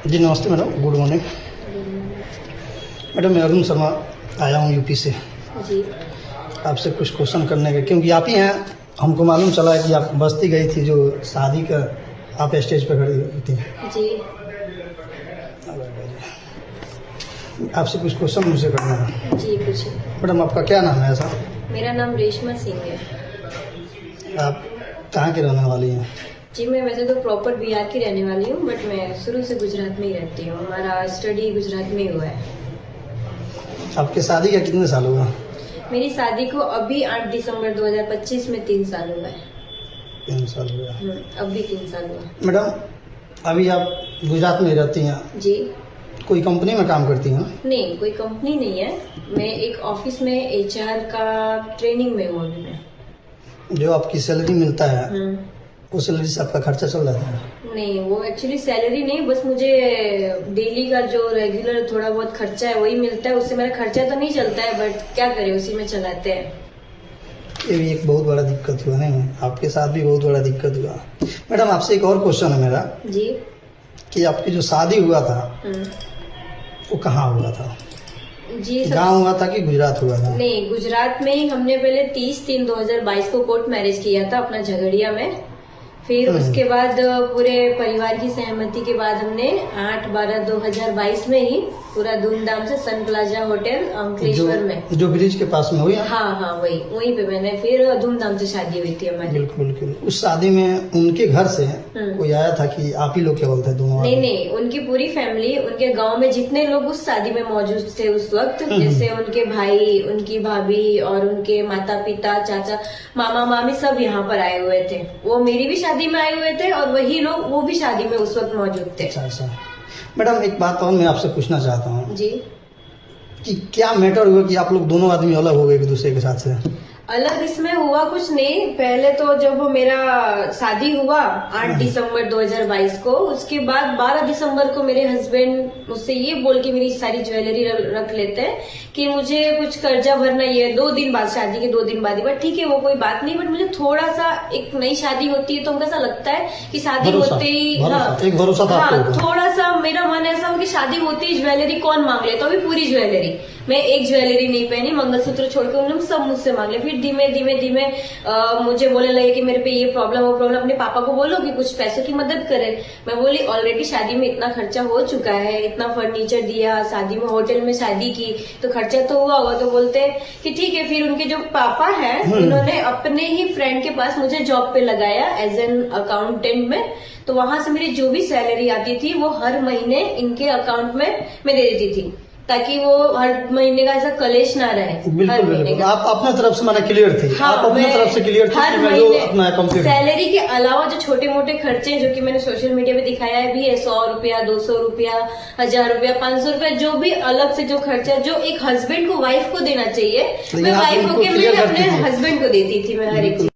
जी नमस्ते madam, good morning. Madam मैं अरुण शर्मा आया हूँ यूपी से। जी आपसे कुछ क्वेश्चन करने के, क्योंकि आप ही हैं, हमको मालूम चला है कि आप बस्ती गई थी जो शादी का आप स्टेज पर खड़ी हुई थी। जी आपसे कुछ क्वेश्चन मुझे करना है। जी पूछिए। मैडम आपका क्या नाम है ऐसा? मेरा नाम रेशमा सिंह है। आप कहाँ की रहने वाली हैं? जी मैं वैसे तो प्रॉपर बिहार की रहने वाली हूँ, बट मैं शुरू से गुजरात में ही रहती हूँ। हमारा स्टडी गुजरात में ही हुआ है। आपकी शादी का कितने साल हुआ? मेरी शादी को अभी 8 दिसंबर 2025 में 3 साल हुआ है। 3 साल हुआ। अभी 3 साल हुआ। मैडम अभी आप गुजरात में रहती हैं, जी कोई कंपनी में काम करती हैं? नहीं, कोई कंपनी नहीं है। मैं एक ऑफिस में HR का ट्रेनिंग में हूँ अभी मैं। जो आपकी सैलरी मिलता है वो सैलरी से आपका खर्चा चल जाता है? नहीं, वो एक्चुअली सैलरी नहीं, बस मुझे डेली का जो रेगुलर थोड़ा बहुत खर्चा है वही मिलता है। उससे मेरा खर्चा तो नहीं चलता है, बट क्या करें, उसी में चलाते हैं। ये भी एक बहुत बड़ा दिक्कत हुआ नहीं? आपके साथ भी बहुत बड़ा दिक्कत हुआ। मैडम आपसे एक और क्वेश्चन है मेरा जी कि आपकी जो शादी हुआ था वो कहाँ हुआ था? जी गाँव हुआ था कि गुजरात हुआ था? नहीं, गुजरात में ही हमने पहले 30/3/2022 को कोर्ट मैरिज किया था अपना झगड़िया में। फिर उसके बाद पूरे परिवार की सहमति के बाद हमने 8/12/2022 में ही पूरा धूमधाम से सन प्लाजा होटल अंकलेश्वर में, जो ब्रिज के पास में हुई है? हाँ वहीं पे मैंने फिर धूमधाम से शादी हुई थी हमारी। बिल्कुल बिल्कुल। उस शादी में उनके घर से कोई आया था कि आप ही लोग केवल थे दोनों? नहीं, उनकी पूरी फैमिली, उनके गांव में जितने लोग उस शादी में मौजूद थे उस वक्त, जैसे उनके भाई, उनकी भाभी और उनके माता पिता, चाचा, मामा मामी सब यहाँ पर आए हुए थे। वो मेरी भी शादी में आए हुए थे और वही लोग वो भी शादी में उस वक्त मौजूद थे। अच्छा। मैडम एक बात और मैं आपसे पूछना चाहता हूँ जी कि क्या मैटर हुआ कि आप लोग दोनों आदमी अलग हो गए एक दूसरे के साथ से? अलग इसमें हुआ कुछ नहीं। पहले तो जब मेरा शादी हुआ 8 दिसंबर 2022 को, उसके बाद 12 दिसंबर को मेरे हस्बैंड मुझसे ये बोल के मेरी सारी ज्वेलरी रख लेते हैं कि मुझे कुछ कर्जा भरना, ये 2 दिन बाद, शादी के 2 दिन बाद ही। बट ठीक है, वो कोई बात नहीं, बट मुझे थोड़ा सा, एक नई शादी होती है तो हमको ऐसा लगता है कि शादी होते ही एक भरोसा था आपको? थोड़ा सा मेरा मन ऐसा हो कि शादी होते ही ज्वेलरी कौन मांग ले, तो अभी पूरी ज्वेलरी, मैं एक ज्वेलरी नहीं पहनी, मंगलसूत्र छोड़ के उन्होंने सब मुझसे मांग ले। फिर धीमे धीमे मुझे बोलने लगे कि मेरे पे ये प्रॉब्लम, वो प्रॉब्लम, अपने पापा को बोलो कि कुछ पैसों की मदद करे। मैं बोली ऑलरेडी शादी में इतना खर्चा हो चुका है, इतना फर्नीचर दिया, शादी में होटल में शादी की, तो खर्चा तो हुआ होगा। तो बोलते हैं कि ठीक है। फिर उनके जो पापा हैं उन्होंने अपने ही फ्रेंड के पास मुझे जॉब पे लगाया एज एन अकाउंटेंट में। तो वहां से मेरी जो भी सैलरी आती थी वो हर महीने इनके अकाउंट में मैं दे देती थी, ताकि वो हर महीने का ऐसा कलेश ना रहे। बिल्कुल। आप अपने तरफ से मैंने क्लियर थी? हाँ, आप अपने तरफ से क्लियर थी? हर महीने सैलरी के अलावा जो छोटे मोटे खर्चे, जो कि मैंने सोशल मीडिया पे दिखाया भी है, 100 रुपया, 200 रुपया, 1000 रुपया, 500 रुपया, जो भी अलग से जो खर्चा जो एक हस्बैंड को वाइफ को देना चाहिए, मैं वाइफ होके मैं अपने हस्बैंड को देती थी, मैं हर एक चीज।